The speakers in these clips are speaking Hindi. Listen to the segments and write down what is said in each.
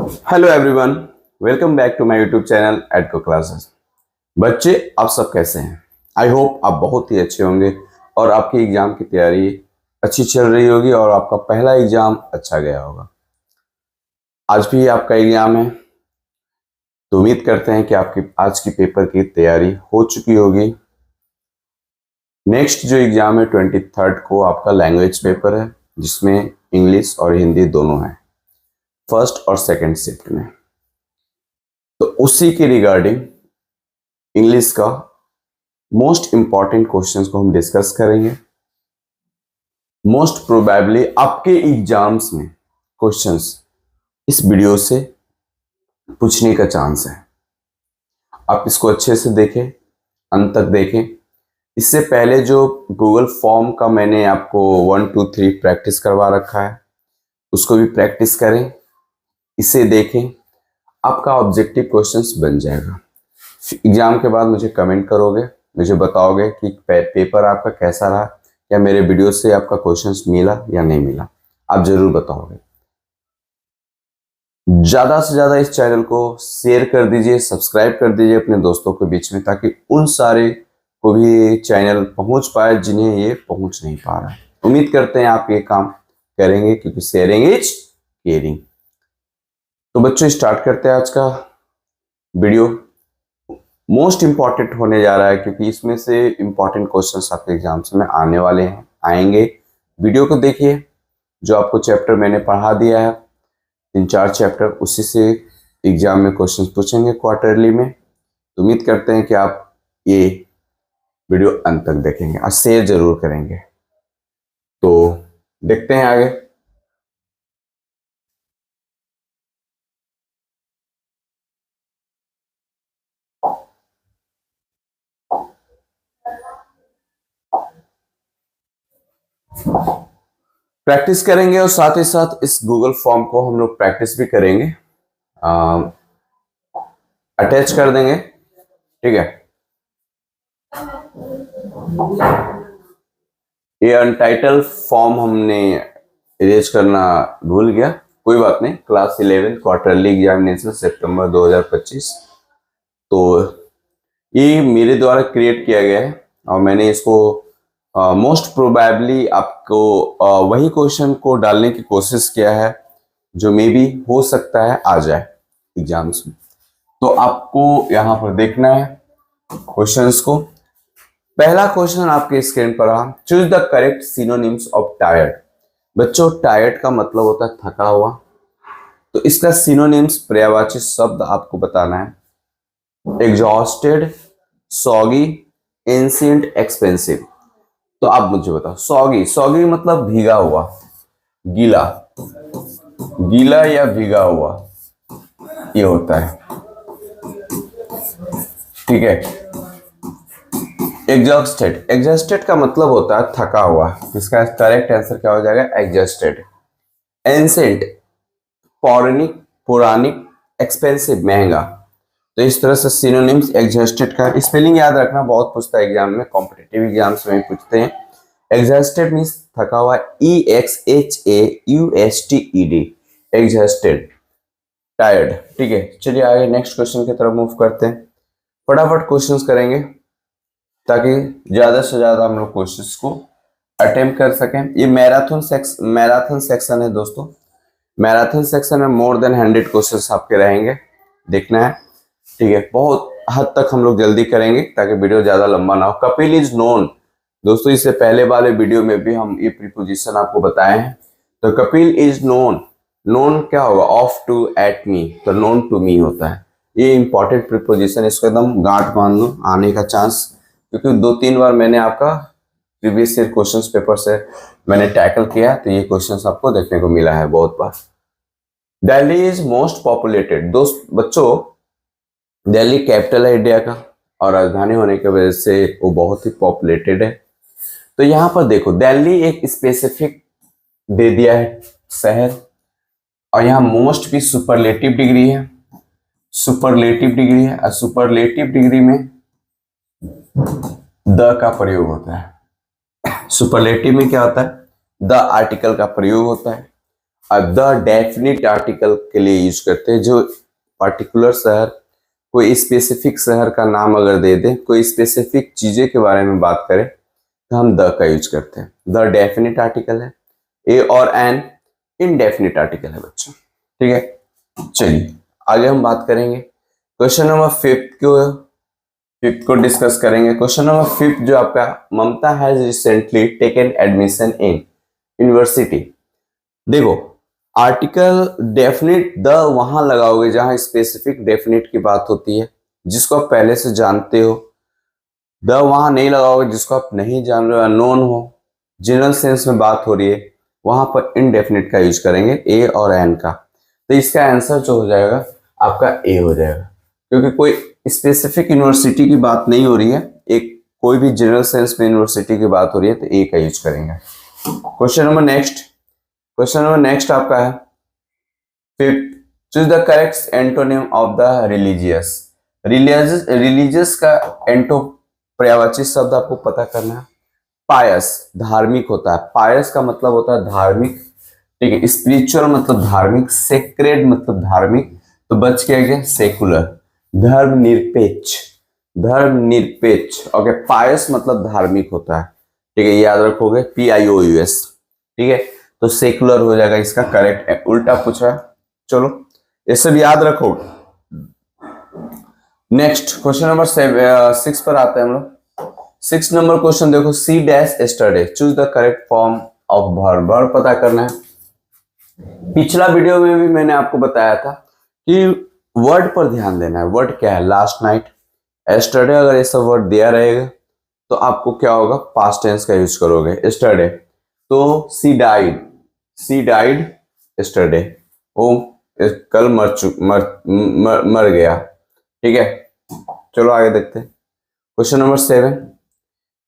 Hello everyone, welcome back to my YouTube channel Edco classes. बच्चे, आप सब कैसे हैं? आई होप आप बहुत ही अच्छे होंगे और आपकी एग्जाम की तैयारी अच्छी चल रही होगी और आपका पहला एग्जाम अच्छा गया होगा। आज भी आपका एग्जाम है, तो उम्मीद करते हैं कि आपकी आज की पेपर की तैयारी हो चुकी होगी। नेक्स्ट जो एग्जाम है 23 को आपका लैंग्वेज पेपर है, जिसमें इंग्लिश और हिंदी दोनों है, फर्स्ट और सेकेंड शिफ्ट में। तो उसी के रिगार्डिंग इंग्लिश का मोस्ट इंपॉर्टेंट क्वेश्चंस को हम डिस्कस करेंगे। मोस्ट प्रोबेबली आपके एग्जाम्स में क्वेश्चंस इस वीडियो से पूछने का चांस है। आप इसको अच्छे से देखें, अंत तक देखें। इससे पहले जो गूगल फॉर्म का मैंने आपको 1 2 3 प्रैक्टिस करवा रखा है, उसको भी प्रैक्टिस करें, इसे देखें, आपका ऑब्जेक्टिव क्वेश्चंस बन जाएगा। एग्जाम के बाद मुझे कमेंट करोगे, मुझे बताओगे कि पेपर आपका कैसा रहा, या मेरे वीडियो से आपका क्वेश्चंस मिला या नहीं मिला, आप जरूर बताओगे। ज्यादा से ज्यादा इस चैनल को शेयर कर दीजिए, सब्सक्राइब कर दीजिए अपने दोस्तों के बीच में, ताकि उन सारे को भी चैनल पहुंच पाए जिन्हें ये पहुंच नहीं पा रहा है। उम्मीद करते हैं आप ये काम करेंगे, क्योंकि शेयरिंग इज केयरिंग। तो बच्चों, स्टार्ट करते हैं आज का वीडियो। मोस्ट इंपॉर्टेंट होने जा रहा है, क्योंकि इसमें से इंपॉर्टेंट क्वेश्चंस आपके एग्जाम्स में आने वाले हैं, आएंगे। वीडियो को देखिए, जो आपको चैप्टर मैंने पढ़ा दिया है, 3-4 चैप्टर, उसी से एग्जाम में क्वेश्चंस पूछेंगे क्वार्टरली में। तो उम्मीद करते हैं कि आप ये वीडियो अंत तक देखेंगे और शेयर जरूर करेंगे। तो देखते हैं आगे। प्रैक्टिस करेंगे और साथ ही साथ इस गूगल फॉर्म को हम लोग प्रैक्टिस भी करेंगे, अटैच कर देंगे, ठीक है। ये अनटाइटल फॉर्म हमने इरेज करना भूल गया, कोई बात नहीं। क्लास 11 क्वार्टरली एग्जामिनेशन सितंबर 2025, तो ये मेरे द्वारा क्रिएट किया गया है और मैंने इसको मोस्ट प्रोबेबली आपको वही क्वेश्चन को डालने की कोशिश किया है जो मे भी हो सकता है आ जाए एग्जाम्स में। तो आपको यहाँ पर देखना है क्वेश्चंस को। पहला क्वेश्चन आपके स्क्रीन पर आ, choose the correct synonyms of tired. बच्चों, टायर्ड का मतलब होता है थका हुआ, तो इसका सिनोनिम्स पर्यायवाची शब्द आपको बताना है। Exhausted, soggy, ancient, expensive. तो आप मुझे बताओ, सॉगी, सॉगी मतलब भीगा हुआ, गीला, गीला या भीगा हुआ, ये होता है, ठीक है। एग्जॉस्टेड, एग्जॉस्टेड का मतलब होता है थका हुआ, इसका करेक्ट आंसर क्या हो जाएगा? एग्जॉस्टेड। एंशिएंट, पौराणिक, पौराणिक, एक्सपेंसिव, महंगा। तो इस तरह से सिनोनिम्स एग्जॉस्टेड का स्पेलिंग याद रखना, बहुत पूछता है एग्जाम में, कॉम्पिटिटिव एग्जाम्स में पूछते हैं। एग्जॉस्टेड मीन्स थका हुआ, EXHAUSTED, एग्जॉस्टेड, टायर्ड, ठीक है। चलिए आगे नेक्स्ट क्वेश्चन की तरफ मूव करते हैं। फटाफट क्वेश्चंस करेंगे ताकि ज्यादा से ज्यादा हम लोग क्वेश्चंस को अटेम्प्ट कर सकें। ये मैराथन सेक्शन है दोस्तों। मैराथन सेक्शन में मोर देन 100 क्वेश्चंस आपके रहेंगे, देखना है, ठीक है। बहुत हद तक हम लोग जल्दी करेंगे ताकि वीडियो ज्यादा लंबा ना हो। कपिल इज नोन, दोस्तों इससे पहले वाले वीडियो में भी हम ये प्रीपोजिशन आपको बताए हैं। तो कपिल इज नोन, नोन क्या होगा? ऑफ टू, एट मी, तो नोन टू मी होता है। ये इंपॉर्टेंट प्रीपोजिशन, इसको एकदम गांठ बांध लो, आने का चांस, क्योंकि 2-3 बार मैंने आपका प्रीवियस ईयर क्वेश्चन पेपर से मैंने टैकल किया, तो ये क्वेश्चन आपको देखने को मिला है बहुत बार। Delhi is most populated. दोस्त बच्चों, दिल्ली कैपिटल है इंडिया का और राजधानी होने की वजह से वो बहुत ही पॉपुलेटेड है। तो यहां पर देखो, दिल्ली एक स्पेसिफिक दे दिया है शहर, और यहां मोस्ट भी सुपरलेटिव डिग्री है, सुपरलेटिव डिग्री है, और सुपरलेटिव डिग्री में द का प्रयोग होता है। सुपरलेटिव में क्या होता है? द आर्टिकल का प्रयोग होता है। द डेफिनिट आर्टिकल के लिए यूज करते हैं, जो पर्टिकुलर शहर, कोई स्पेसिफिक शहर का नाम अगर दे दे, कोई स्पेसिफिक चीजें के बारे में बात करें तो हम द का यूज करते हैं। द डेफिनिट आर्टिकल है, ए और एन इनडेफिनिट आर्टिकल है बच्चों, ठीक है। चलिए आगे हम बात करेंगे क्वेश्चन नंबर फिफ्थ को डिस्कस करेंगे। क्वेश्चन नंबर फिफ्थ जो आपका, Mamta has recently taken admission in university. देखो आर्टिकल डेफिनिट द वहां लगाओगे जहां स्पेसिफिक डेफिनिट की बात होती है, जिसको आप पहले से जानते हो। द वहां नहीं लगाओगे जिसको आप नहीं जान रहे हो, अननोन हो, जनरल सेंस में बात हो रही है, वहां पर इनडेफिनिट का यूज करेंगे, ए और एन का। तो इसका आंसर जो हो जाएगा आपका ए हो जाएगा, क्योंकि कोई स्पेसिफिक यूनिवर्सिटी की बात नहीं हो रही है, एक कोई भी जनरल सेंस में यूनिवर्सिटी की बात हो रही है, तो ए का यूज करेंगे। क्वेश्चन नंबर नेक्स्ट आपका है fifth, choose the correct antonym of the religious. Religious का एंटो पर्यायवाची शब्द आपको पता करना है। पायस धार्मिक होता है, पायस का मतलब होता है धार्मिक, ठीक है। स्पिरिचुअल मतलब धार्मिक, सेक्रेड मतलब धार्मिक, तो बच गया सेकुलर, धर्म निरपेक्ष। ओके, पायस मतलब धार्मिक होता है, ठीक है, याद रखोगे, PIOUS, ठीक है। तो सेकुलर हो जाएगा इसका करेक्ट। उल्टा पूछा, चलो ये सब याद रखो। नेक्स्ट क्वेश्चन नंबर 6 पर आते हैं हम लोग। 6 नंबर क्वेश्चन देखो, C dash yesterday, choose the correct form of verb. Verb पता करना है। पिछला वीडियो में भी मैंने आपको बताया था कि वर्ड पर ध्यान देना है। वर्ड क्या है? Last night, yesterday. अगर ऐसा वर्ड दिया रहेगा तो आपको क्या होगा? पास्ट टेंस का यूज करोगे, एस्टरडे। तो सी डाइड एस्टरडे, वो कल मर गया, ठीक है। चलो आगे देखते हैं। Question number 7,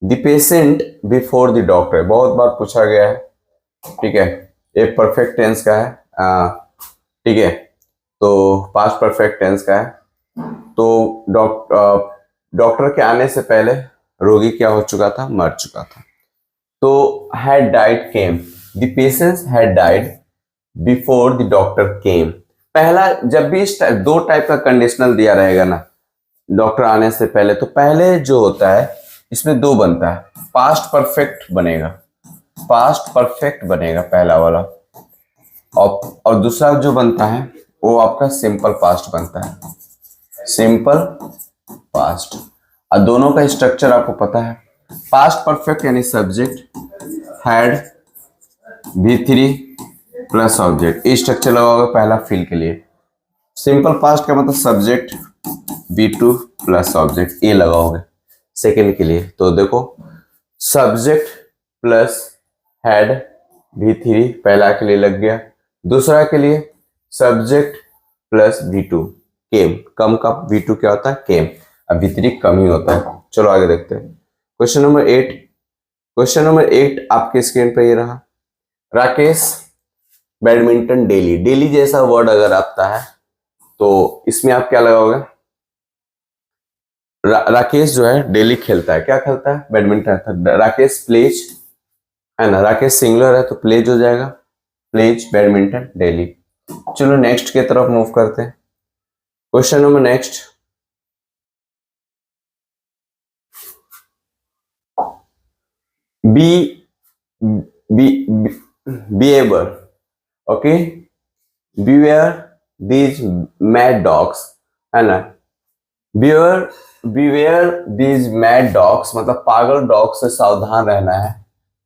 the patient before the doctor, बहुत बार पूछा गया है, ठीक है। ये परफेक्ट टेंस का है, ठीक है, तो पास्ट परफेक्ट टेंस का है। तो डॉक्टर के आने से पहले रोगी क्या हो चुका था? मर चुका था। तो had died came, the patient had died before the doctor केम। पहला, जब भी दो टाइप का कंडीशनल दिया रहेगा ना डॉक्टर आने से पहले, तो पहले जो होता है इसमें दो बनता है, पास्ट परफेक्ट बनेगा पहला वाला, और दूसरा जो बनता है वो आपका सिंपल पास्ट बनता है, सिंपल पास्ट। और दोनों का स्ट्रक्चर आपको पता है। पास्ट परफेक्ट यानी subject had V3 plus object, ये स्ट्रक्चर लगाओगे पहला फिल के लिए। सिंपल पास्ट का मतलब सब्जेक्ट V2 प्लस ऑब्जेक्ट, ये लगाओगे सेकेंड के लिए। तो देखो सब्जेक्ट प्लस हैड V3 पहला के लिए लग गया, दूसरा के लिए सब्जेक्ट प्लस V2 केम, कम का V2 क्या होता है? केम, अब V3 कम ही होता है। चलो आगे देखते हैं। क्वेश्चन नंबर 8 आपके स्क्रीन पे ये रहा। राकेश बैडमिंटन डेली जैसा वर्ड अगर आता है तो इसमें आप क्या लगाओगे? राकेश जो है डेली खेलता है, क्या खेलता है? बैडमिंटन। राकेश प्लेज है ना, राकेश सिंगुलर है तो प्लेज हो जाएगा, प्लेज बैडमिंटन डेली। चलो नेक्स्ट की तरफ मूव करते हैं। Question number next, beware, okay, beware these mad dogs, है ना। beware these mad dogs मतलब पागल डॉग से सावधान रहना है।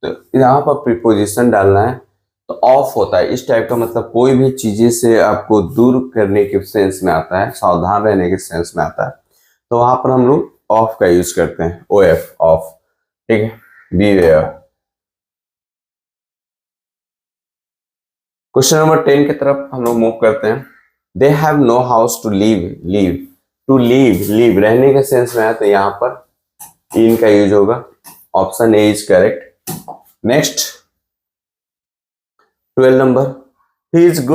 तो यहाँ पर प्रीपोजिशन डालना है, तो ऑफ होता है इस टाइप का, मतलब कोई भी चीजें से आपको दूर करने के सेंस में आता है, सावधान रहने के सेंस में आता है, तो वहां पर हम लोग ऑफ का यूज करते हैं, OF, ऑफ, ठीक है। बीवेयर। क्वेश्चन नंबर 10 की तरफ हम लोग मूव करते हैं। They have no house to live रहने के सेंस में है, तो यहाँ पर इन का यूज होगा, option A is correct. Next 12 number, he is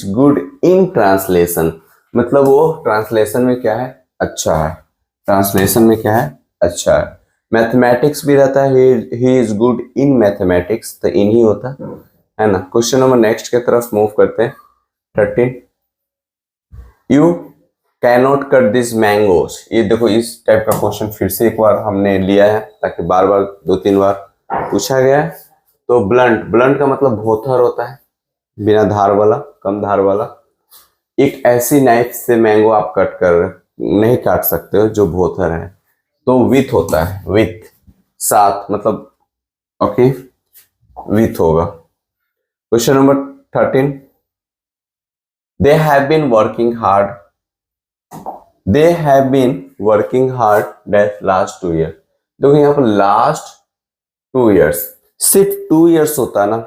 good in translation, मतलब वो ट्रांसलेशन में क्या है? अच्छा है, ट्रांसलेशन में क्या है? अच्छा है। मैथमेटिक्स भी रहता है, he is good in mathematics, तो इन ही होता है ना। क्वेश्चन नंबर नेक्स्ट की तरफ मूव करते हैं। 13, you cannot cut this mangoes. ये देखो इस टाइप का क्वेश्चन फिर से एक बार हमने लिया है ताकि बार बार 2-3 बार पूछा गया है। तो ब्लंट, ब्लंट का मतलब भोथर होता है, बिना धार वाला, कम धार वाला। एक ऐसी नाइफ से मैंगो आप कट कर नहीं काट सकते हो जो भोथर है, तो विथ होता है, विथ, साथ, मतलब ओके, विथ होगा। Question number 13, they have been working hard, they have been working hard that last 2 year. देखो यहाँ पर लास्ट 2 ईयर्स, सिर्फ 2 ईयर्स होता है ना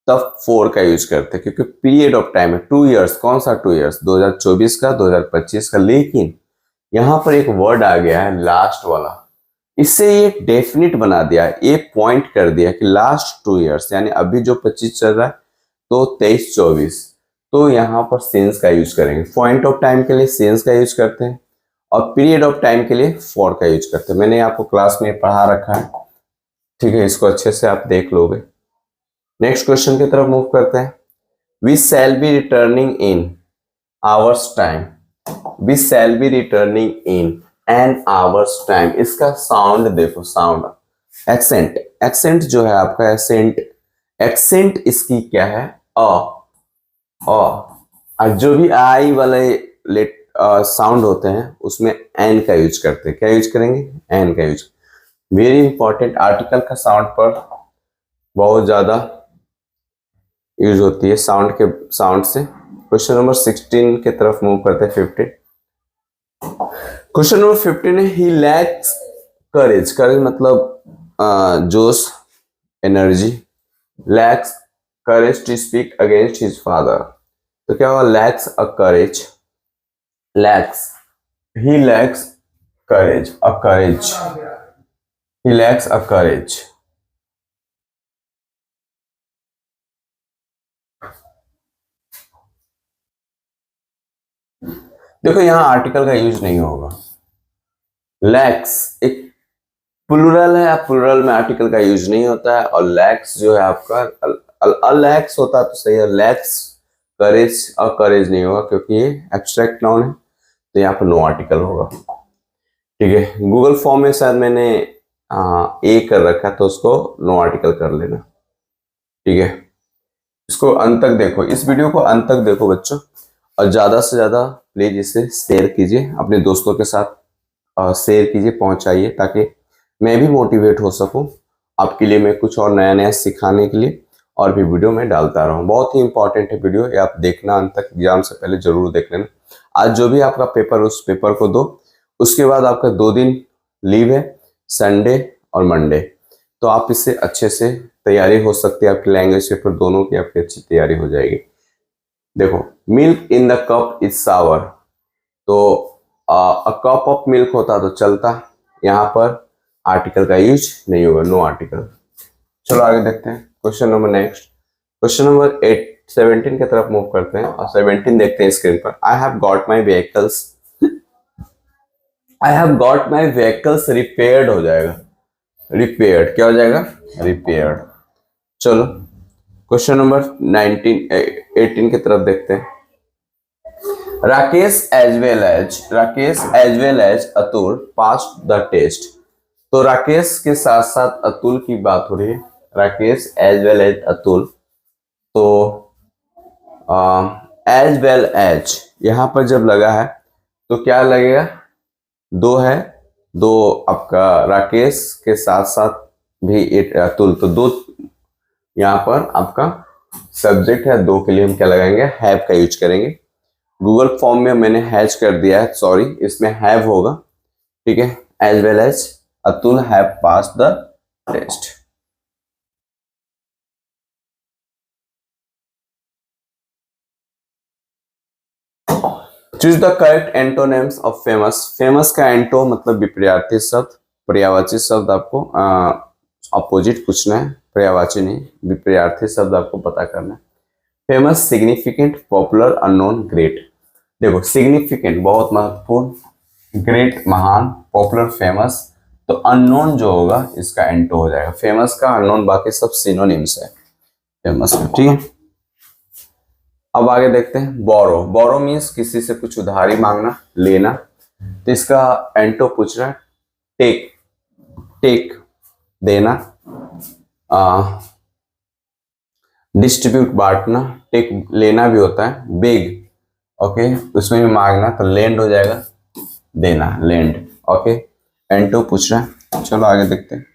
तब 4 का यूज करते हैं, क्योंकि पीरियड ऑफ टाइम है 2 ईयर्स। कौन सा 2 ईयर्स? 2024 का, 2025 का। लेकिन यहां पर एक वर्ड आ गया है लास्ट वाला, इससे ये डेफिनिट बना दिया, ये पॉइंट कर दिया कि लास्ट 2 ईयर्स, यानी अभी जो 25 चल रहा है तो 23-24, तो यहाँ पर सिंस का यूज करेंगे। पॉइंट ऑफ टाइम के लिए सिंस का यूज करते हैं और पीरियड ऑफ टाइम के लिए फॉर का यूज करते हैं। मैंने आपको क्लास में पढ़ा रखा है, ठीक है, इसको अच्छे से आप देख लोगे। नेक्स्ट क्वेश्चन की तरफ मूव करते हैं। We shall be returning in hours time, we shall be returning in an hours time. इसका साउंड देखो, साउंड, एक्सेंट, एक्सेंट जो है आपका, एक्सेंट, एक्सेंट इसकी क्या है? और जो भी आई वाले लेट साउंड होते हैं उसमें एन का यूज करते हैं। क्या यूज करेंगे? एन का यूज। वेरी इंपॉर्टेंट, आर्टिकल का साउंड पर बहुत ज्यादा यूज होती है, साउंड के साउंड से। क्वेश्चन नंबर 16 की तरफ मूव करते हैं। 15, क्वेश्चन नंबर 15 है, ही लैक्स करेज। करेज मतलब जोश, energy. Lacks courage to speak against his father, तो क्या होगा? लैक्स अ करेज, लैक्स, ही लैक्स करेज, अ करेज, ही लैक्स अ करेज। देखो यहां आर्टिकल का यूज नहीं होगा। लैक्स एक प्लूरल है, प्लूरल में आर्टिकल का यूज नहीं होता है। और लैक्स जो है आपका अलैक्स होता तो सही है, लैक्स करेज, और करेज नहीं होगा क्योंकि ये एब्स्ट्रैक्ट नाउन है, तो यहाँ पर नो आर्टिकल होगा। ठीक है, गूगल फॉर्म में शायद मैंने ए कर रखा तो उसको नो आर्टिकल कर लेना। ठीक है, इसको अंत तक देखो, इस वीडियो को अंत तक देखो बच्चों, और ज्यादा से ज्यादा प्लीज इसे शेयर कीजिए अपने दोस्तों के साथ, शेयर कीजिए, पहुंचाइए, ताकि मैं भी मोटिवेट हो सकूं आपके लिए, मैं कुछ और नया नया सिखाने के लिए और भी वीडियो में डालता रहूं। बहुत ही इंपॉर्टेंट है वीडियो, ये आप देखना अंत तक, एग्जाम से पहले जरूर देख लेना। आज जो भी आपका पेपर, उस पेपर को दो, उसके बाद आपका 2 दिन लीव है, संडे और मंडे, तो आप इससे अच्छे से तैयारी हो सकती है, आपकी लैंग्वेज पेपर दोनों की आपकी अच्छी तैयारी हो जाएगी। देखो, milk in the cup is sour, तो अ कप ऑफ मिल्क होता तो चलता, यहाँ पर आर्टिकल का यूज नहीं होगा, नो आर्टिकल। चलो आगे देखते हैं question number next. Question number 17 की तरफ मूव करते हैं और 17 देखते हैं स्क्रीन पर। I have got my vehicles, I have got my vehicles repaired हो जाएगा, रिपेयर्ड क्या हो जाएगा? रिपेयर्ड। चलो क्वेश्चन नंबर 18 की तरफ देखते हैं। Rakesh as well as Atul passed the test, तो राकेश के साथ साथ अतुल की बात हो रही है, Rakesh as well as Atul, तो एज वेल एज यहां पर जब लगा है तो क्या लगेगा? दो है, दो आपका राकेश के साथ साथ भी एक अतुल, तो दो यहां पर आपका सब्जेक्ट है, दो के लिए हम क्या लगाएंगे? हैव का यूज करेंगे। गूगल फॉर्म में मैंने हैज कर दिया है, सॉरी, इसमें हैव होगा। ठीक है, as well as Atul have passed the test. Choose the correct antonyms of famous. Famous का एंटो मतलब विपर्यार्थी शब्द, पर्यायवाची शब्द आपको अपोजिट पूछना है, पर्यायवाची नहीं, विपर्यार्थी शब्द आपको पता करना है। Famous, significant, popular, unknown, great. देखो सिग्निफिकेंट बहुत महत्वपूर्ण, ग्रेट महान, पॉपुलर फेमस, तो अननोन जो होगा इसका एंटो हो जाएगा। फेमस का अननोन, बाकी सब सिनोनिम्स है फेमस में, ठीक है। अब आगे देखते हैं बोरो। बोरो मीन्स किसी से कुछ उधारी मांगना, लेना। तो इसका एंटो पूछ रहा है टेक, टेक देना, डिस्ट्रीब्यूट बांटना, टेक लेना भी होता है, बेग ओके उसमें भी मांगना, तो लेंड हो जाएगा, देना, लेंड ओके। एंटो पूछ रहा है, चलो आगे देखते हैं।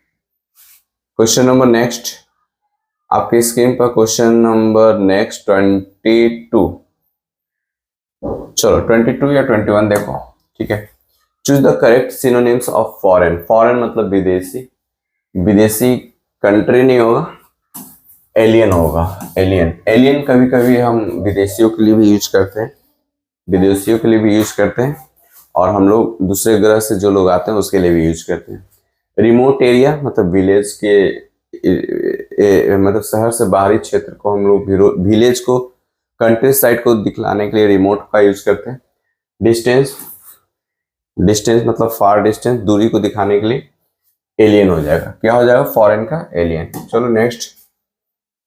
क्वेश्चन नंबर नेक्स्ट आपकी स्क्रीन पर, क्वेश्चन नंबर नेक्स्ट 22। चलो 22 या 21 देखो, ठीक है। Choose the correct synonyms of foreign. Foreign मतलब विदेशी, विदेशी कंट्री नहीं होगा, एलियन होगा, एलियन। एलियन कभी कभी हम विदेशियों के लिए भी यूज करते हैं, विदेशियों के लिए भी यूज करते हैं, और हम लोग दूसरे ग्रह से जो लोग आते हैं उसके लिए भी यूज करते हैं। रिमोट एरिया मतलब विलेज के मतलब शहर से बाहरी क्षेत्र को हम लोग विलेज को, कंट्री साइड को दिखलाने के लिए रिमोट का यूज करते हैं। डिस्टेंस, डिस्टेंस मतलब फार डिस्टेंस, दूरी को दिखाने के लिए एलियन हो जाएगा। क्या हो जाएगा? फॉरेन का एलियन। चलो नेक्स्ट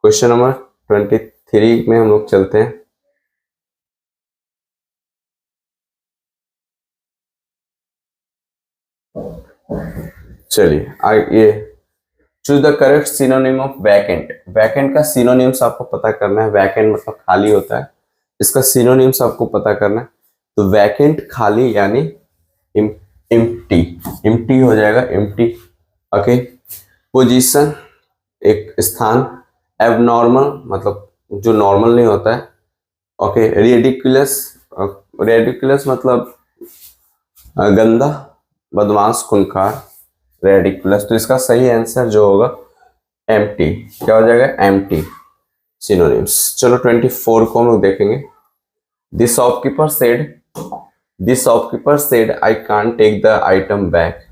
क्वेश्चन नंबर 23 में हम लोग चलते हैं। चलिए ये choose the correct synonym of vacant. Vacant का सिनोनिम्स आपको पता करना है। वैकेंट मतलब खाली होता है, इसका सिनोनिम्स आपको पता करना है। तो वैकेंट खाली यानी एम्प्टी, एम्प्टी हो जाएगा, एम्प्टी ओके। पोजीशन एक स्थान, एबनॉर्मल मतलब जो नॉर्मल नहीं होता है ओके। रेडिकुलस, रेडिकुलस मतलब गंदा, बदमाश, खूंखार, रेडिकुलस। तो इसका सही आंसर जो होगा एम्प्टी, क्या हो जाएगा? Empty synonyms. चलो 24 को हम लोग देखेंगे। This shopkeeper said, this shopkeeper said I can't take the item back.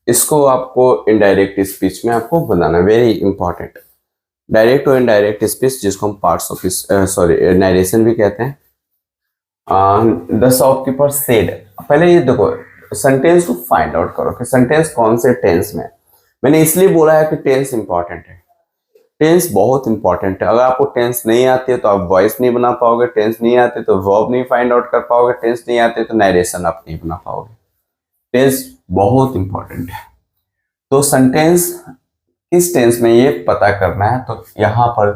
इसको आपको इनडायरेक्ट स्पीच में आपको बनाना, वेरी इंपॉर्टेंट। डायरेक्ट और इनडायरेक्ट स्पीच जिसको हम पार्ट्स ऑफ सॉरी नरेशन भी कहते हैं। द शॉपकीपर सेड, पहले ये देखो सेंटेंस को फाइंड आउट करो कि सेंटेंस कौन से टेंस में। मैंने इसलिए बोला है कि टेंस इंपॉर्टेंट है, टेंस बहुत इंपॉर्टेंट है। अगर आपको टेंस नहीं आती है तो आप वॉइस नहीं बना पाओगे, टेंस नहीं आते तो वर्ब नहीं फाइंड आउट कर पाओगे, टेंस नहीं आते तो नरेशन आप नहीं बना पाओगे। टेंस बहुत इंपॉर्टेंट है। तो सेंटेंस किस टेंस में ये पता करना है। तो यहाँ पर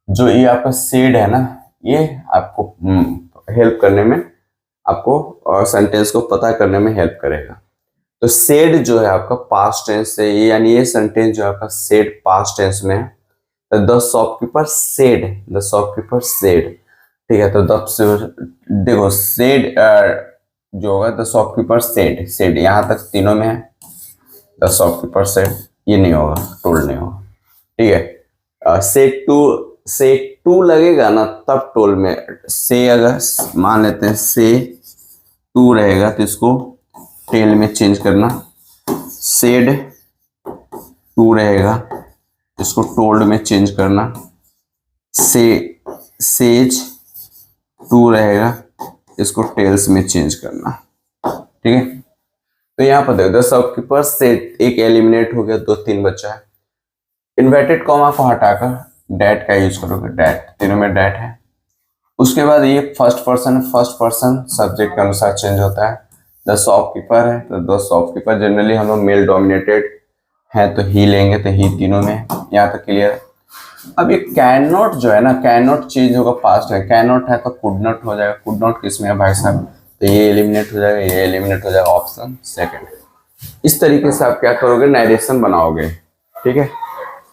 जो ये आपका सेड है ना, ये आपको हेल्प करने में, आपको सेंटेंस को पता करने में हेल्प करेगा। तो सेड जो है आपका पास्ट टेंस से, ये यानी ये सेंटेंस जो है आपका सेड पास्ट टेंस में है। The shopkeeper said, the shopkeeper said, ठीक है। तो देखो सेड जो होगा द शॉपकीपर सेड, सेड यहाँ तक तीनों में है। द शॉपकीपर सेड ये नहीं होगा, टोल्ड नहीं होगा, ठीक है। सेड टू, सेड टू लगेगा ना तब टोल्ड में। से अगर मान लेते हैं से टू रहेगा तो इसको टेल में चेंज करना। सेड टू रहेगा इसको टोल्ड में चेंज करना। से सेज टू रहेगा इसको टेल्स में चेंज करना, ठीक है। तो यहाँ पर देखो द शॉपकीपर सेड एक एलिमिनेट हो गया, 2-3 बचा है। इन्वर्टेड कॉमा को हटाकर डैट का यूज करोगे, डैट, तीनों में डैट है। उसके बाद ये first person, first person subject के अनुसार चेंज होता है। द शॉपकीपर है तो द शॉपकीपर, जनरली हम लोग मेल डोमिनेटेड है तो ही लेंगे, तो ही तीनों में। यहाँ तक क्लियर है। अब ये कैन नॉट जो है ना, कैन नॉट चेंज होगा पास्ट है, कैन नॉट है तो कुड नॉट हो जाएगा। कुड नॉट किस में है भाई साहब? तो ये एलिमिनेट हो जाएगा, ये एलिमिनेट हो जाएगा, ऑप्शन सेकंड। इस तरीके से आप क्या करोगे? नरेशन बनाओगे, ठीक है।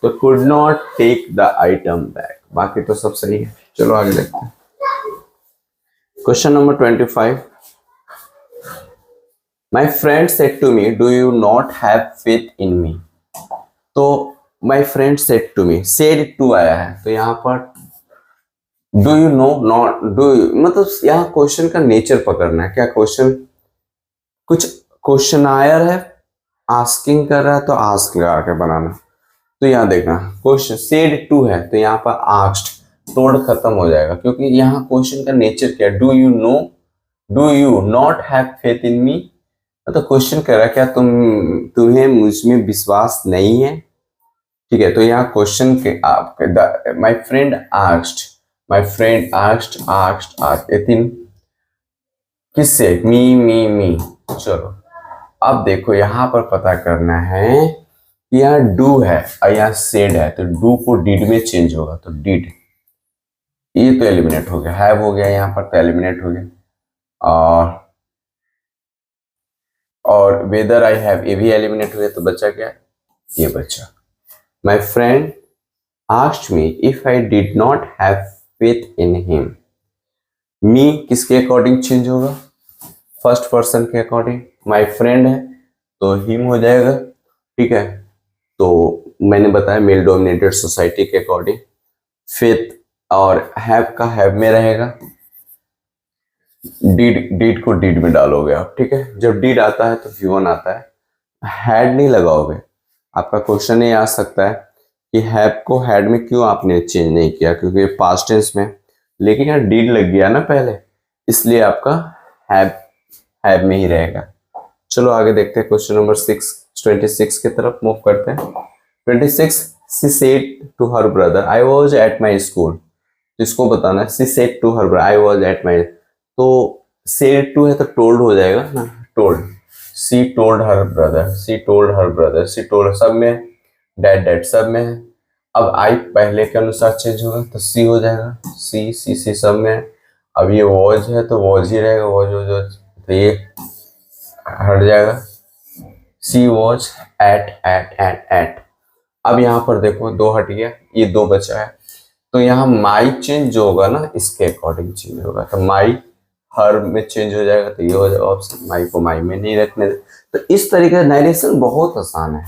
तो could not take the item back, बाकी तो सब सही है। चलो आगे देखते हैं। Question number 25। My friend said to me do you not have faith in me. तो my friend said to me, said to आया है तो यहाँ पर do you know, not do you, मतलब यहाँ क्वेश्चन का नेचर पकड़ना है। क्या क्वेश्चन, कुछ क्वेश्चनायर है, आस्किंग कर रहा है तो आस्क लगा के बनाना। तो यहाँ देखना क्वेश्चन सेड टू है तो यहाँ पर आस्क्ड, टोल्ड खत्म हो जाएगा, क्योंकि यहाँ क्वेश्चन का नेचर क्या है? Do you know, do you not have faith in me, तो क्वेश्चन कर रहा है क्या तुम्हें मुझ में विश्वास नहीं है, ठीक है। तो यहाँ क्वेश्चन के आपके माय फ्रेंड आस्क्ड ये तीन किससे, मी। चलो अब देखो यहाँ पर पता करना है कि यहाँ डू है और यहाँ सेड है, तो डू को डिड में चेंज होगा, तो डिड, ये तो एलिमिनेट हो गया, हैव हो गया यहाँ पर, तो एलिमिनेट हो गया। और वेदर आई हैव, ये भी एलिमिनेट हो गया, तो बचा क्या, ये बचा। My friend asked me if I did not have faith in him, me किसके अकॉर्डिंग चेंज होगा, फर्स्ट पर्सन के अकॉर्डिंग, माय फ्रेंड है तो हिम हो जाएगा, ठीक है। तो मैंने बताया मेल डोमिनेटेड सोसाइटी के अकॉर्डिंग, फेथ और हैव का हैव में रहेगा, डीड को डीड में डालोगे आप, ठीक है। जब डीड आता है तो V1 आता है, हैड नहीं लगाओगे। आपका क्वेश्चन ये आ सकता है कि हैव को हैड में क्यों आपने चेंज नहीं किया, क्योंकि पास्ट टेंस में, लेकिन यहाँ डीड लग गया ना पहले, इसलिए आपका हैव में ही रहेगा। चलो आगे देखते हैं क्वेश्चन नंबर 26 की तरफ मूव करते हैं। 26, she said to her brother I was at my school, इसको बताना है, she said to her brother I was at my, तो सेड टू है तो टोल्ड हो जाएगा ना, told, she told her brother, she told सब में, डैड सब में है। अब आई पहले के अनुसार चेंज होगा तो सी हो जाएगा, सी सब में है। अब ये वॉज है तो वॉज ही रहेगा, वॉज, तो ये हट जाएगा, सी वॉज एट। अब यहाँ पर देखो दो हट गया, ये दो बचा है, तो यहाँ माई चेंज जो होगा ना इसके अकॉर्डिंग चेंज होगा, तो माई हर में चेंज हो जाएगा, तो ये हो जाएगा ऑप्शन, माई को माई में नहीं रखने दे। तो इस तरीके से नरेशन बहुत आसान है,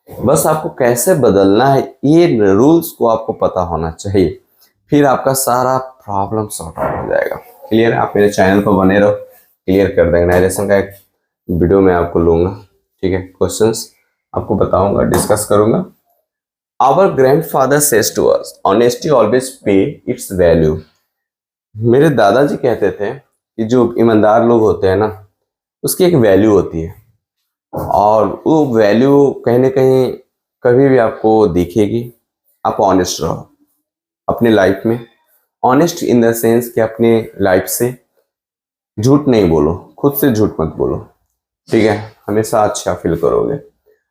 बस आपको कैसे बदलना है ये रूल्स को आपको पता होना चाहिए, फिर आपका सारा प्रॉब्लम सॉर्ट आउट हो जाएगा। क्लियर है, आप मेरे चैनल पर बने रहो, क्लियर कर देंगे। नरेशन का एक वीडियो मैं आपको लूंगा, ठीक है, क्वेश्चंस आपको बताऊंगा, डिस्कस करूंगा। Our grandfather says to us honesty always pay its value, मेरे दादाजी कहते थे कि जो ईमानदार लोग होते हैं ना उसकी एक वैल्यू होती है, और वो वैल्यू कहीं ना कहीं कभी भी आपको दिखेगी। आप ऑनेस्ट रहो अपने लाइफ में, ऑनेस्ट इन द सेंस कि अपने लाइफ से झूठ नहीं बोलो, खुद से झूठ मत बोलो, ठीक है, हमेशा अच्छा फील करोगे।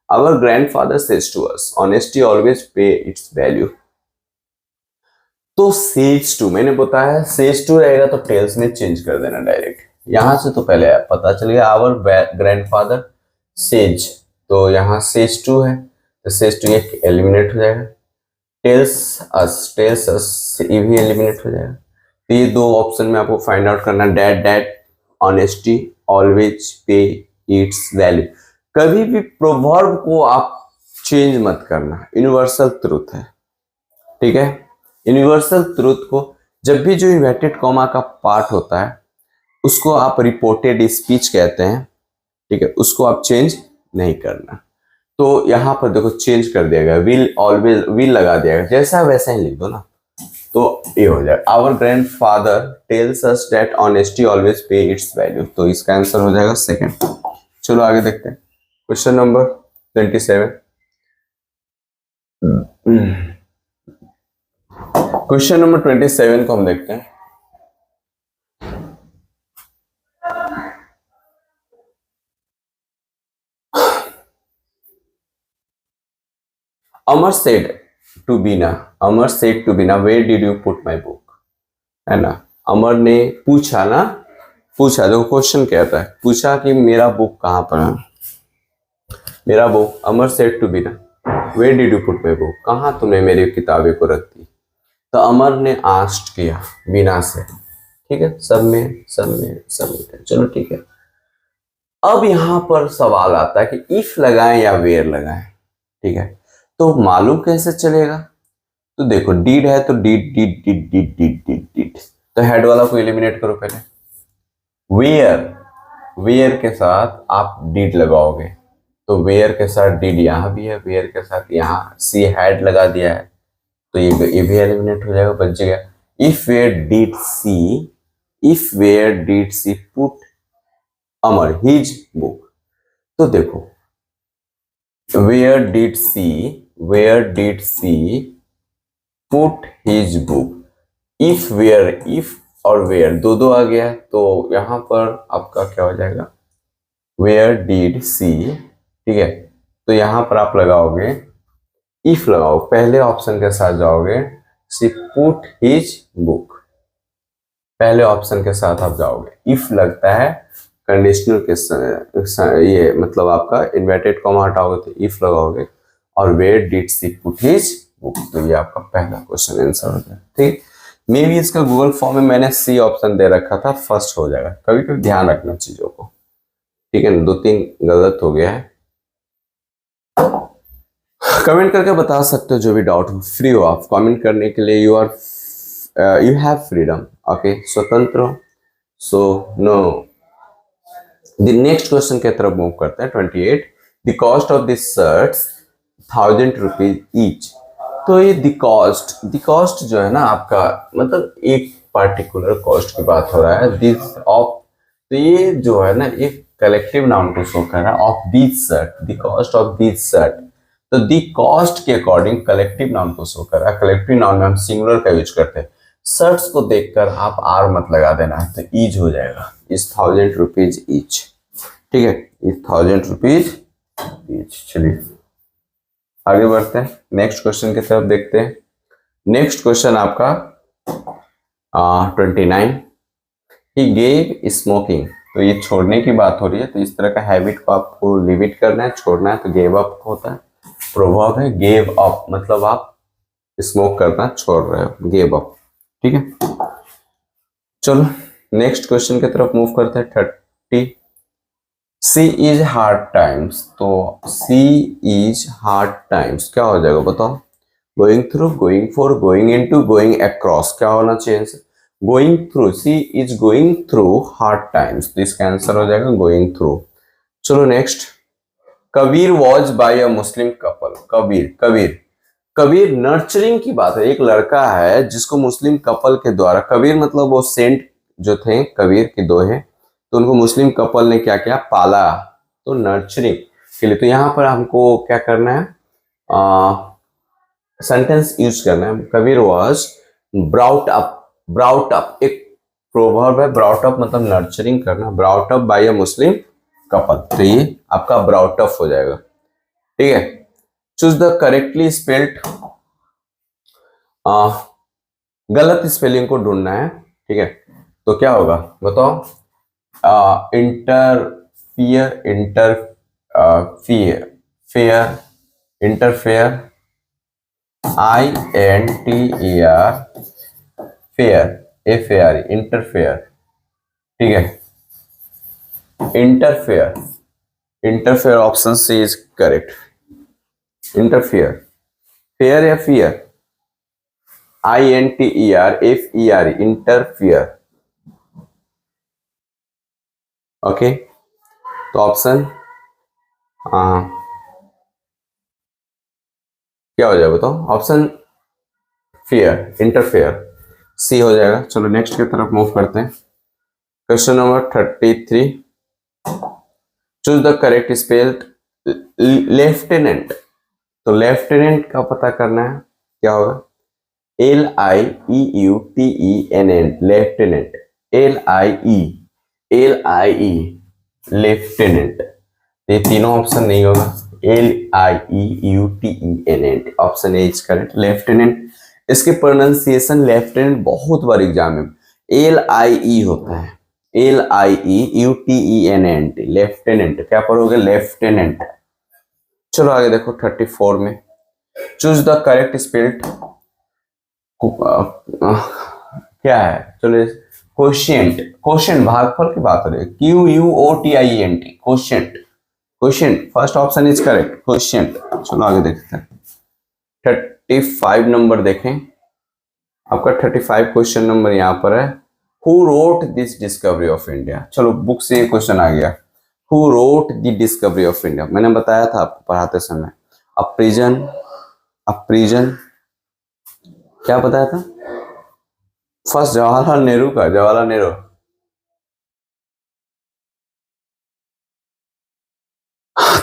Our grandfather says to us honesty always pay its value, तो सेज टू मैंने बताया, सेज टू रहेगा तो टेल्स में चेंज कर देना डायरेक्ट, यहां से तो पहले पता चल गया आवर ग्रैंडफादर सेज, तो यहाँ सेज टू है तो सेज टू ये एलिमिनेट हो जाएगा, टेल्स अस ये भी एलिमिनेट हो जाएगा। तो ये दो ऑप्शन में आपको फाइंड आउट करना, that honesty always pay its value. कभी भी प्रोवर्ब को आप चेंज मत करना, यूनिवर्सल ट्रूथ है, ठीक है। यूनिवर्सल ट्रूथ को जब भी जो इन्वर्टेड कॉमा का पार्ट होता है उसको आप रिपोर्टेड स्पीच कहते हैं, ठीक है, उसको आप चेंज नहीं करना। तो यहाँ पर देखो चेंज कर दिया गया, विल ऑलवेज, विल लगा दिया गया, जैसा वैसा ही लिख दो ना, तो ये हो जाएगा। Our grandfather tells us that honesty always pay its value, तो इसका आंसर हो जाएगा सेकंड। चलो आगे देखते हैं क्वेश्चन नंबर 27। क्वेश्चन नंबर 27 को हम देखते हैं। Amar said to Bina where did you put my book, है ना। अमर ने पूछा ना, पूछा, देखो क्वेश्चन कहता है, पूछा कि मेरा बुक कहाँ पर है, मेरा book. Amar said to Bina where did you put my book, कहाँ तुमने मेरी किताबें को रख दी। तो अमर ने आस्ट किया बीना से, ठीक है, सब में। चलो ठीक है। अब यहां पर सवाल आता है कि इफ लगाएं या वेयर लगाएं, ठीक है, तो मालूम कैसे चलेगा। तो देखो डीड है तो डीड, तो हेड वाला को एलिमिनेट करो पहले। वेयर के साथ आप डीड लगाओगे, तो वेयर के साथ डीड यहां भी है, वेयर के साथ यहाँ सी हेड लगा दिया है, तो ये भी एलिमिनेट हो जाएगा, बच गया। If where did she put Amar his book, तो देखो, where did she put his book. If where, if और वेयर दो दो आ गया है, तो यहां पर आपका क्या हो जाएगा, वेयर डिड सी, ठीक है। तो यहां पर आप लगाओगे, इफ लगाओ, पहले ऑप्शन के साथ जाओगे, सी पुट हिज बुक, पहले ऑप्शन के साथ आप जाओगे। इफ लगता है कंडीशनल के ये मतलब आपका इन्वर्टेड कॉमा हटाओगे तो इफ लगाओगे, और where did she put his book, तो ये आपका पहला क्वेश्चन आंसर हो गया। ठीक, मे भी इसका गूगल फॉर्म में मैंने सी ऑप्शन दे रखा था, फर्स्ट हो जाएगा। कभी कभी ध्यान रखना चीजों को, ठीक है ना, 2-3 गलत हो गया है। कमेंट करके बता सकते हो जो भी डाउट हो, फ्री हो आप कमेंट करने के लिए, यू हैव फ्रीडम, ओके, स्वतंत्र हो। So no, the next question की तरफ मूव करते हैं। 28, the cost of this shirts 1000 rupees each. तो ये द कॉस्ट जो है ना आपका, मतलब एक पार्टिकुलर कॉस्ट की बात हो रहा है, दिस ऑफ, तो ये जो है ना एक कलेक्टिव नाउन को शो कर रहा है, of this shirt, the cost of this shirt. तो दी कॉस्ट के अकॉर्डिंग कलेक्टिव नाउन को शो कर रहा है। कलेक्टिव नाउन में हम सिंगुलर का यूज करते हैं। शर्ट्स को देखकर आप आर मत लगा देना है, तो ईच हो जाएगा, इज 1000 रुपीज ईच, ठीक है, इज 1000 रुपीज ईच। चलिए आगे बढ़ते हैं, नेक्स्ट क्वेश्चन की तरफ देखते हैं। नेक्स्ट क्वेश्चन आपका 29, ही गेव स्मोकिंग। तो ये छोड़ने की बात हो रही है, तो इस तरह का हैबिट को आपको लिमिट करना है, छोड़ना है, तो गेव अप होता है, प्रभाव है गेव अप, मतलब आप स्मोक करना छोड़ रहे हो, गेव अप, ठीक है। चलो नेक्स्ट क्वेश्चन की तरफ मूव करते हैं। 30, सी इज हार्ड टाइम्स। तो सी इज हार्ड टाइम्स क्या हो जाएगा बताओ, going through, going for, going into, going across, क्या होना चाहिए, going through. She is going through hard times, तो इसका आंसर हो जाएगा गोइंग थ्रू। चलो next, Kabir was by a Muslim couple. Kabir nurturing की बात है, एक लड़का है जिसको मुस्लिम कपल के द्वारा, कबीर मतलब वो सेंट जो थे कबीर के दोहे, तो उनको मुस्लिम कपल ने क्या किया, पाला, तो नर्चरिंग के लिए। तो यहाँ पर हमको क्या करना है, सेंटेंस यूज करना है। कबीर वॉज ब्राउट अप एक प्रोवर्ब है, ब्राउट अप मतलब नर्चरिंग करना, brought up by a Muslim couple, तो ये आपका ब्राउट अप हो जाएगा, ठीक है। चूज द करेक्टली स्पेल्ड, गलत स्पेलिंग को ढूंढना है, ठीक है। तो क्या होगा बताओ, interfere, fair, interfere, INTER, fair, FAR, interfere, ठीक है, interfere option C is correct. Interfere, fair या फियर, INTERFER, इंटरफियर, ओके। तो ऑप्शन क्या हो जाएगा बताओ, ऑप्शन फियर, इंटरफेयर, सी हो जाएगा। चलो नेक्स्ट की तरफ मूव करते हैं। Question number 33, choose the correct spelled lieutenant. तो लेफ्टिनेंट का पता करना है, क्या होगा, LIEUTENT, लेफ्टिनेंट, LIE लेफ्टिनेंट, ये तीनों ऑप्शन नहीं होगा, LIEUTENT option A is correct, lieutenant. इसके प्रोनाउंसिएशन लेफ्टिनेंट बहुत बार एग्जाम में LIE होता है, LIEUTENT, लेफ्टिनेंट, क्या पढ़ोगे, लेफ्टिनेंट। चलो आगे देखो 34 में, चूज द करेक्ट स्पेल्ड, क्या है, चलो क्वोशिएंट भागफल की बात हो रही है, QUOTIENT, quotient, first option is correct, quotient. चलो आगे देखते हैं 35 नंबर देखें, आपका 35 क्वेश्चन नंबर यहाँ पर है, who wrote this discovery of India. चलो बुक से ये क्वेश्चन आ गया, who wrote the discovery of India, मैंने बताया था आपको पढ़ाते समय, अ प्रिजन, क्या बताया था, फर्स्ट जवाहरलाल नेहरू का, जवाहरलाल नेहरू,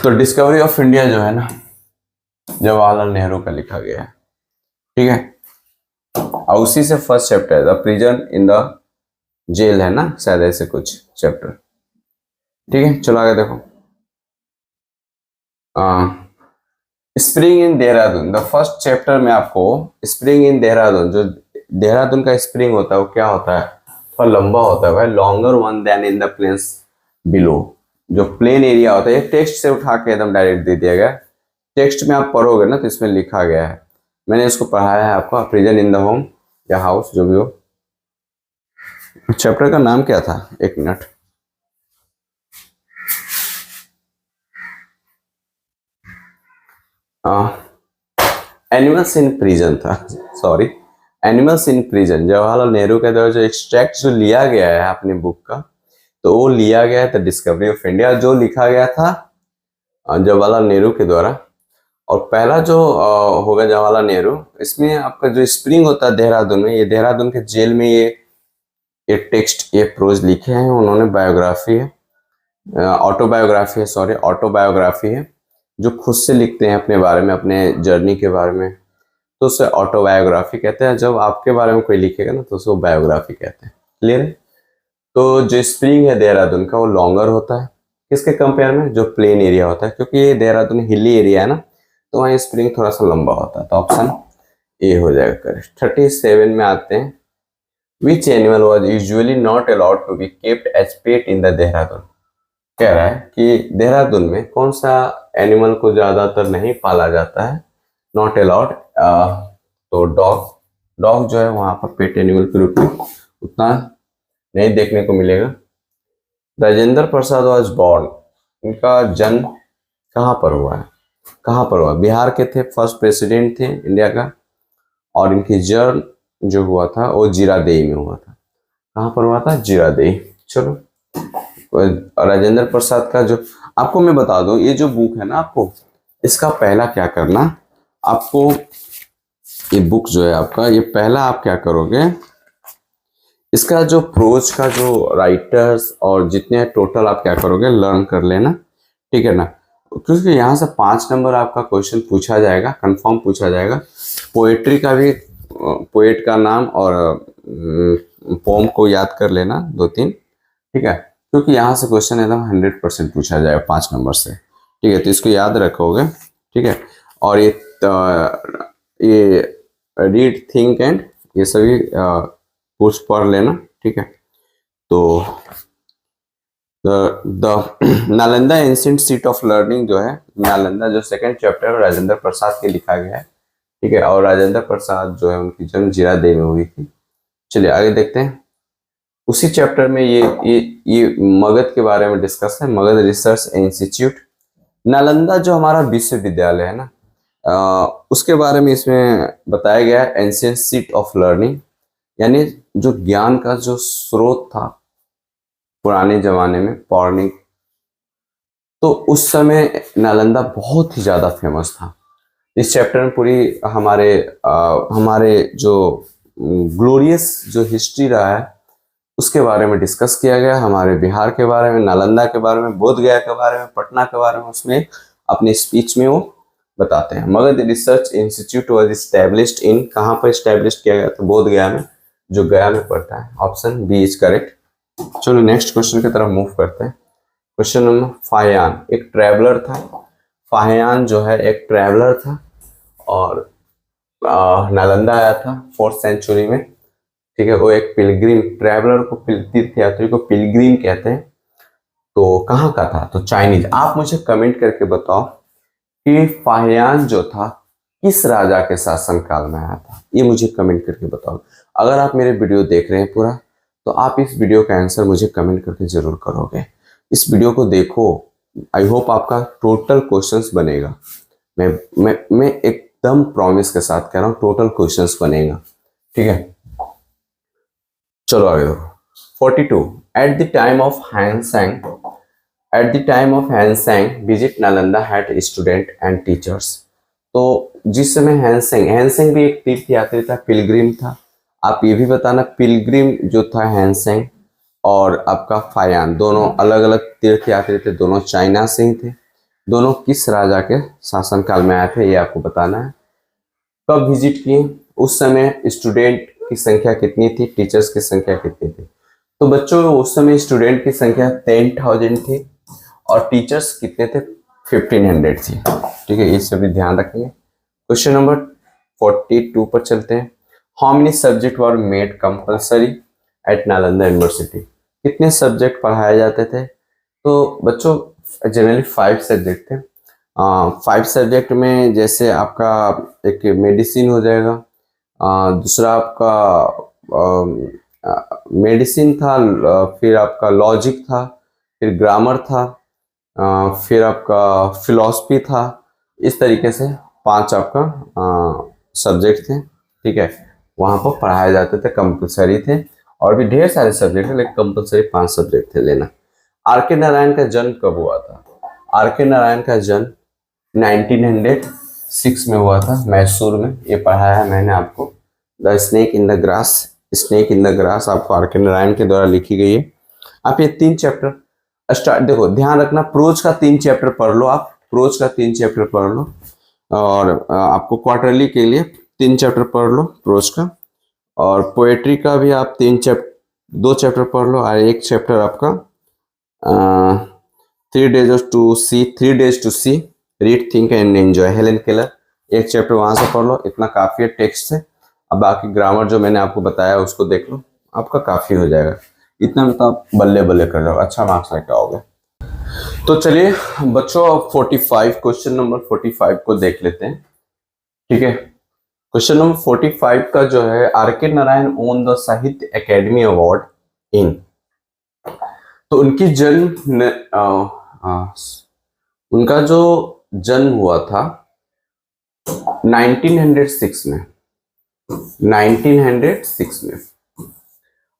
तो डिस्कवरी ऑफ इंडिया जो है ना, जवाहरलाल नेहरू का लिखा गया है, ठीक है। और उसी से फर्स्ट चैप्टर है the prison in the jail, है ना, शायद ऐसे कुछ चैप्टर, ठीक है। चलो आगे देखो। Spring in Dehradun, the first chapter में आपको स्प्रिंग इन देहरादून, जो देहरादून का स्प्रिंग होता है वो क्या होता है, थोड़ा लंबा होता है भाई, longer one than in the plains below. जो प्लेन एरिया होता है, ये टेक्स्ट से उठा के एकदम डायरेक्ट दे दिया गया, टेक्स्ट में आप पढ़ोगे ना तो इसमें लिखा गया है, मैंने इसको पढ़ाया है आपको, प्रिजन इन द होम या हाउस जो भी हो। चैप्टर का नाम क्या था, एक मिनट, एनिमल्स इन प्रिजन था, sorry, animals in prison. Jawaharlal Nehru के द्वारा जो एक्सट्रैक्ट जो लिया गया है अपनी बुक का, तो वो लिया गया है द डिस्कवरी ऑफ इंडिया, जो लिखा गया था जवाहरलाल नेहरू के द्वारा। और पहला जो होगा जवाहरलाल नेहरू, इसमें आपका जो स्प्रिंग होता है देहरादून में, ये देहरादून के जेल में ये टेक्स्ट, ये प्रोज लिखे हैं उन्होंने, बायोग्राफी है, ऑटोबायोग्राफी है, सॉरी ऑटोबायोग्राफी है, जो खुद से लिखते हैं अपने बारे में, अपने जर्नी के बारे में, तो उसे ऑटोबायोग्राफी कहते हैं। जब आपके बारे में कोई लिखेगा ना तो उसको बायोग्राफी कहते हैं, क्लियर है। तो जो स्प्रिंग है देहरादून का वो लॉन्गर होता है, किसके कंपेयर में, जो प्लेन एरिया होता है, क्योंकि ये देहरादून हिली एरिया है ना, तो वहाँ स्प्रिंग थोड़ा सा लंबा होता है, तो ऑप्शन ए हो जाएगा करेक्ट। 37 में आते हैं, which animal was usually not allowed to be kept as pet in the Dehradun. कह रहा है कि देहरादून में कौन सा एनिमल को ज्यादातर नहीं पाला जाता है, नॉट अलाउड, तो डॉग जो है वहां पर पेट एनिमल के रूप में उतना नहीं देखने को मिलेगा। राजेंद्र प्रसाद वॉज बॉर्न, इनका जन्म कहाँ पर हुआ है, कहाँ पर हुआ, बिहार के थे, फर्स्ट प्रेसिडेंट थे इंडिया का, और इनकी जन्म जो हुआ था वो जीरादेई में हुआ था। कहाँ पर हुआ था, जीरादेई। चलो, राजेंद्र प्रसाद का जो, आपको मैं बता दूं, ये जो बुक है ना, आपको इसका पहला क्या करना, आपको ये बुक जो है आपका, ये पहला आप क्या करोगे, इसका जो प्रोज का जो राइटर्स और जितने टोटल आप क्या करोगे, लर्न कर लेना, ठीक है ना, क्योंकि यहाँ से 5 नंबर आपका क्वेश्चन पूछा जाएगा, कंफर्म पूछा जाएगा। पोएट्री का भी, पोएट का नाम और पोम को याद कर लेना 2-3, ठीक है, क्योंकि यहाँ से क्वेश्चन एकदम 100% पूछा जाएगा 5 नंबर से, ठीक है, तो इसको याद रखोगे, ठीक है। और ये रीड, थिंक एंड ये सभी कुछ पढ़ लेना, ठीक है। तो the Nalanda ancient seat of learning जो है, नालंदा जो सेकंड चैप्टर राजेंद्र प्रसाद के लिखा गया है, ठीक है, और राजेंद्र प्रसाद जो है उनकी जन्म जीरादेई में हुई थी। चलिए आगे देखते हैं। उसी चैप्टर में ये मगध के बारे में डिस्कस है, मगध रिसर्च इंस्टीट्यूट, नालंदा जो हमारा विश्वविद्यालय है ना, उसके बारे में इसमें बताया गया है, एंशिएंट सीट ऑफ लर्निंग, यानी जो ज्ञान का जो स्रोत था पुराने जमाने में, पौराणिक, तो उस समय नालंदा बहुत ही ज्यादा फेमस था। इस चैप्टर में पूरी हमारे जो ग्लोरियस जो हिस्ट्री रहा है उसके बारे में डिस्कस किया गया, हमारे बिहार के बारे में, नालंदा के बारे में, बोध गया के बारे में, पटना के बारे में, उसमें अपनी स्पीच में वो बताते हैं। Magadh research institute was established in, कहाँ पर इस्टेब्लिश किया गया, तो बोध गया में, जो गया में पड़ता है, ऑप्शन बी इज करेक्ट। चलो नेक्स्ट क्वेश्चन की तरफ मूव करते हैं। क्वेश्चन नंबर, फाहियान एक ट्रैवलर था, फाहियान जो है एक ट्रैवलर था और नालंदा आया था 4th सेंचुरी में, ठीक है। वो एक पिलग्रिम, ट्रैवलर को, तीर्थयात्री को पिलग्रिम कहते हैं। तो कहाँ का था, तो चाइनीज। आप मुझे कमेंट करके बताओ कि फाहियान जो था किस राजा के शासन काल में आया था, ये मुझे कमेंट करके बताओ। अगर आप मेरे वीडियो देख रहे हैं पूरा, तो आप इस वीडियो का आंसर मुझे कमेंट करके जरूर करोगे। इस वीडियो को देखो, आई होप आपका टोटल क्वेश्चंस बनेगा। मैं एकदम प्रॉमिस के साथ कह रहा हूँ, टोटल क्वेश्चंस बनेगा, ठीक है। चलो आगे देखो। 42 at the time of Hiuen Tsang visit Nalanda had student and teachers. तो जिस समय हैंसेंग भी एक तीर्थयात्री था, पिलग्रिम था। आप ये भी बताना, पिलग्रिम जो था हैंसेंग और आपका फाहियान दोनों अलग अलग तीर्थयात्री थे, दोनों चाइना से ही थे। दोनों किस राजा के शासनकाल में आए थे ये आपको बताना है। कब विजिट किए, उस समय स्टूडेंट की संख्या कितनी थी, टीचर्स की संख्या कितनी थी। तो बच्चों उस समय स्टूडेंट की संख्या 10,000 थी और टीचर्स कितने थे, 1500 थी। ठीक है, ये सभी ध्यान रखेंगे। क्वेश्चन नंबर 42 पर चलते हैं। How many subject were made compulsory at Nalanda university. कितने सब्जेक्ट पढ़ाए जाते थे। तो बच्चों जनरली 5 सब्जेक्ट थे। 5 सब्जेक्ट में जैसे आपका एक मेडिसिन हो जाएगा, दूसरा आपका मेडिसिन था, फिर आपका लॉजिक था, फिर ग्रामर था, फिर आपका फिलॉसफी था। इस तरीके से 5 आपका सब्जेक्ट थे। ठीक है, वहाँ पर पढ़ाए जाते थे, कंपल्सरी थे। और भी ढेर सारे सब्जेक्ट थे लेकिन कंपल्सरी 5 सब्जेक्ट थे लेना। आर के नारायण का जन्म कब हुआ था। आर के नारायण का जन्म 1906 में हुआ था, मैसूर में। ये पढ़ाया है मैंने आपको। The snake in the grass, snake in the grass आपको आर के नारायण के द्वारा लिखी गई है। आप ये 3 चैप्टर स्टार्ट, देखो ध्यान रखना, प्रोज का 3 चैप्टर पढ़ लो आप, प्रोज का 3 चैप्टर पढ़ लो। और आपको क्वार्टरली के लिए 3 चैप्टर पढ़ लो प्रोज का। और पोएट्री का भी आप 2 चैप्टर पढ़ लो। और एक चैप्टर आपका 3 days to see read think and enjoy, Helen Keller. एक चैप्टर वहां से पढ़ लो, इतना काफी है टेक्स्ट से। अब बाकी ग्रामर जो मैंने आपको बताया उसको देख लो, आपका काफी हो जाएगा। इतना में तो आप बल्ले बल्ले कर जाओ, अच्छा मार्क्स लेके आओगे। तो चलिए बच्चों, 45 क्वेश्चन नंबर 45 को देख लेते हैं। ठीक है, क्वेश्चन नंबर 45 का जो है, आर के नारायण ओन द साहित्य अकेडमी अवार्ड इन। तो उनका जो जन्म हुआ था 1906 में, 1906 में।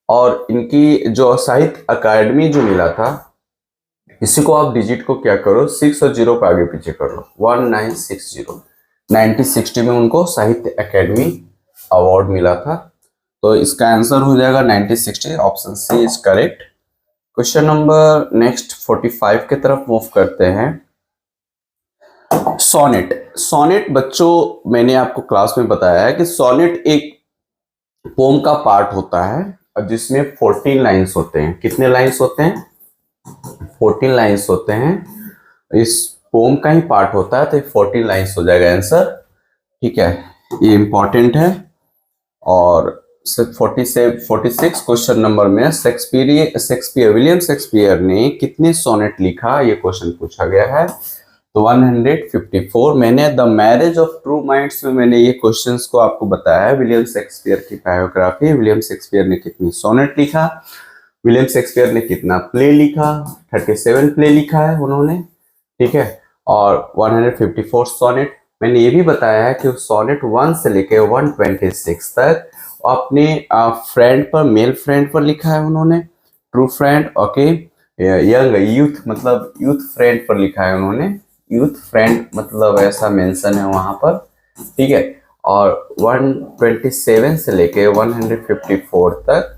और इनकी जो साहित्य अकादमी जो मिला था, इसी को आप डिजिट को क्या करो, 6 और 0 को आगे पीछे कर लो, 1960। 1960 में उनको साहित्य अकादमी अवार्ड मिला था। तो इसका आंसर हो जाएगा 1960, option C is correct. Question number next 45 की तरफ मूव करते हैं। सोनेट। सोनेट बच्चों मैंने आपको क्लास में बताया है कि सोनेट एक पोम का पार्ट होता है और जिसमें 14 लाइंस होते हैं। कितने लाइंस होते हैं, 14 लाइंस होते हैं। इस पोम का ही पार्ट होता है, तो 14 लाइंस हो जाएगा आंसर। ठीक है, ये इंपॉर्टेंट है। और 46 क्वेश्चन नंबर में विलियम शेक्सपियर ने कितने सोनेट लिखा, ये क्वेश्चन पूछा गया है। तो 154। मैंने the marriage of two minds में मैंने ये क्वेश्चंस को आपको बताया है, विलियम शेक्सपियर की बायोग्राफी। विलियम शेक्सपियर ने कितनी सोनेट लिखा, विलियम शेक्सपियर ने कितना प्ले लिखा, 37 प्ले लिखा है उन्होंने। ठीक है, और 154 सोनेट। मैंने ये भी बताया है कि सोनेट 1 से लेके 126 तक अपने फ्रेंड पर, मेल फ्रेंड पर लिखा है उन्होंने, true friend. Okay, young youth मतलब यूथ फ्रेंड पर लिखा है उन्होंने, यूथ फ्रेंड मतलब ऐसा मेंशन है वहां पर। ठीक है, और 127 से लेके 154 तक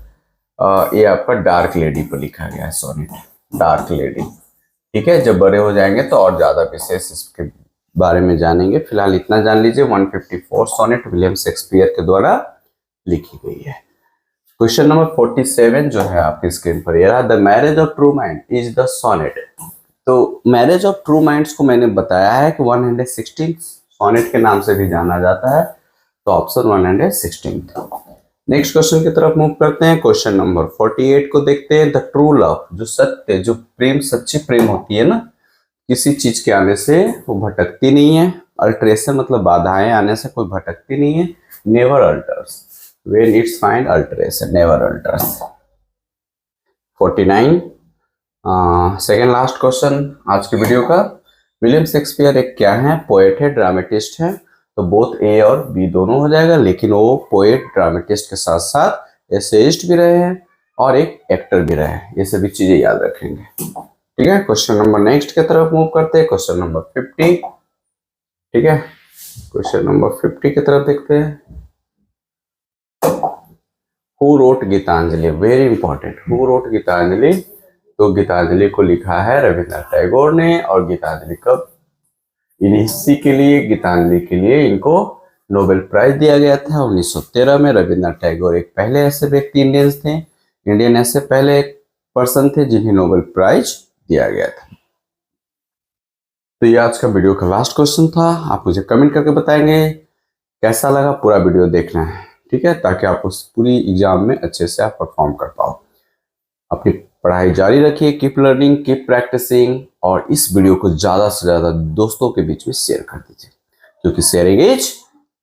ये आपका डार्क लेडी पर लिखा गया है सोनेट, डार्क लेडी। ठीक है, जब बड़े हो जाएंगे तो और ज्यादा विशेष इसके बारे में जानेंगे। फिलहाल इतना जान लीजिए, 154 सोनेट विलियम शेक्सपियर के द्वारा लिखी गई है। क्वेश्चन नंबर 47 जो है आपकी स्क्रीन पर ये रहा, the marriage of true mind is the sonnet. तो मैरिज ऑफ ट्रू माइंड्स को मैंने बताया है कि 116 सोनेट के नाम से भी जाना जाता है, तो ऑप्शन 116। नेक्स्ट क्वेश्चन की तरफ मूव करते हैं। क्वेश्चन नंबर 48 को देखते हैं। द ट्रू लव, जो सत्य, जो प्रेम, सच्ची प्रेम होती है ना, किसी चीज के आने से वो भटकती नहीं है। अल्टरेशन मतलब बाधाएं आने से कोई भटकती नहीं है। Never altars, when it's find alteration, never alters। 49 second last question आज की वीडियो का। विलियम शेक्सपियर एक क्या है, पोएट है, ड्रामेटिस्ट है। तो बोथ ए और बी दोनों हो जाएगा, लेकिन वो पोएट ड्रामेटिस्ट के साथ साथ एसेइस्ट भी रहे हैं और एक एक्टर भी रहे हैं। ये सभी चीजें याद रखेंगे। ठीक है, क्वेश्चन नंबर नेक्स्ट की तरफ मूव करते हैं। Question number 50। ठीक है, क्वेश्चन नंबर 50 की तरफ देखते हैं। Who wrote Gitanjali, very important. Who wrote Gitanjali, तो गीतांजलि को लिखा है रविंद्रनाथ टैगोर ने। और गीतांजलि कब इसी के लिए, गीतांजलि के लिए इनको नोबेल प्राइज दिया गया था 1913 में। रविन्द्रनाथ टैगोर एक पहले ऐसे व्यक्ति इंडियन ऐसे पहले एक पर्सन थे जिन्हें नोबेल प्राइज दिया गया था। तो ये आज का वीडियो का लास्ट क्वेश्चन था। आप मुझे कमेंट करके बताएंगे कैसा लगा, पूरा वीडियो देखना है, ठीक है, ताकि आप उस पूरी एग्जाम में अच्छे से आप परफॉर्म कर पाओ। अपनी पढ़ाई जारी रखिए, कीप लर्निंग, कीप प्रैक्टिसिंग, और इस वीडियो को ज़्यादा से ज़्यादा दोस्तों के बीच में शेयर कर दीजिए, क्योंकि शेयरिंग इज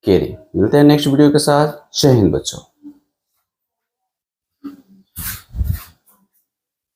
केयरिंग। मिलते हैं नेक्स्ट वीडियो के साथ। जय हिंद बच्चों।